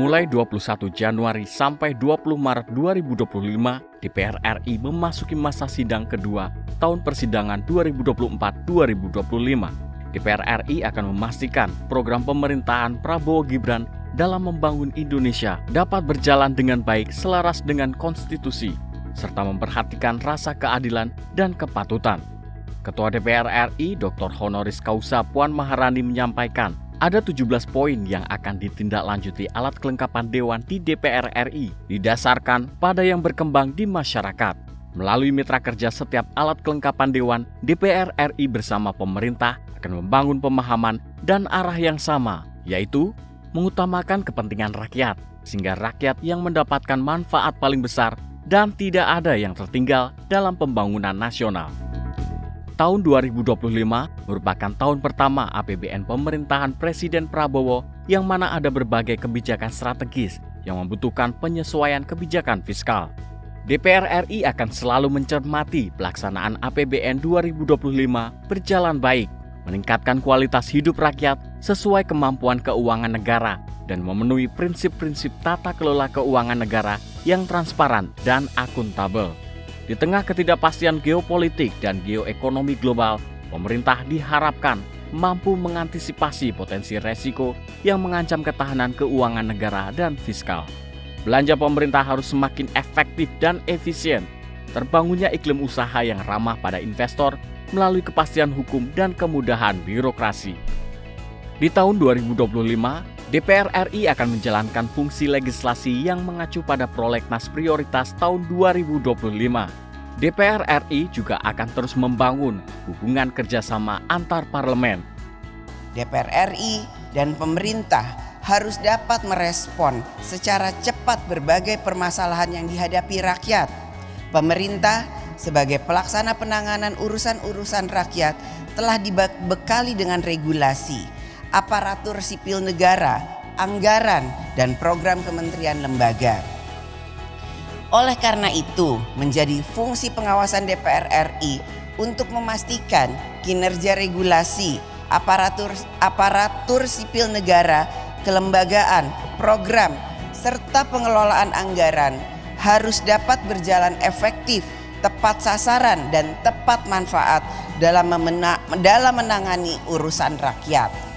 Mulai 21 Januari sampai 20 Maret 2025, DPR RI memasuki masa sidang kedua tahun persidangan 2024-2025. DPR RI akan memastikan program pemerintahan Prabowo Gibran dalam membangun Indonesia dapat berjalan dengan baik selaras dengan konstitusi, serta memperhatikan rasa keadilan dan kepatutan. Ketua DPR RI Dr. Honoris Causa Puan Maharani menyampaikan, ada 17 poin yang akan ditindaklanjuti alat kelengkapan Dewan di DPR RI didasarkan pada yang berkembang di masyarakat. Melalui mitra kerja setiap alat kelengkapan Dewan, DPR RI bersama pemerintah akan membangun pemahaman dan arah yang sama, yaitu mengutamakan kepentingan rakyat, sehingga rakyat yang mendapatkan manfaat paling besar dan tidak ada yang tertinggal dalam pembangunan nasional. Tahun 2025 merupakan tahun pertama APBN pemerintahan Presiden Prabowo yang mana ada berbagai kebijakan strategis yang membutuhkan penyesuaian kebijakan fiskal. DPR RI akan selalu mencermati pelaksanaan APBN 2025 berjalan baik, meningkatkan kualitas hidup rakyat sesuai kemampuan keuangan negara, dan memenuhi prinsip-prinsip tata kelola keuangan negara yang transparan dan akuntabel. Di tengah ketidakpastian geopolitik dan geoekonomi global, pemerintah diharapkan mampu mengantisipasi potensi resiko yang mengancam ketahanan keuangan negara dan fiskal. Belanja pemerintah harus semakin efektif dan efisien. Terbangunnya iklim usaha yang ramah pada investor melalui kepastian hukum dan kemudahan birokrasi. Di tahun 2025, DPR RI akan menjalankan fungsi legislasi yang mengacu pada prolegnas prioritas tahun 2025. DPR RI juga akan terus membangun hubungan kerjasama antar parlemen. DPR RI dan pemerintah harus dapat merespon secara cepat berbagai permasalahan yang dihadapi rakyat. Pemerintah sebagai pelaksana penanganan urusan-urusan rakyat telah dibekali dengan regulasi, aparatur sipil negara, anggaran, dan program kementerian lembaga. Oleh karena itu, menjadi fungsi pengawasan DPR RI untuk memastikan kinerja regulasi, aparatur sipil negara, kelembagaan, program, serta pengelolaan anggaran harus dapat berjalan efektif, tepat sasaran, dan tepat manfaat dalam menangani urusan rakyat.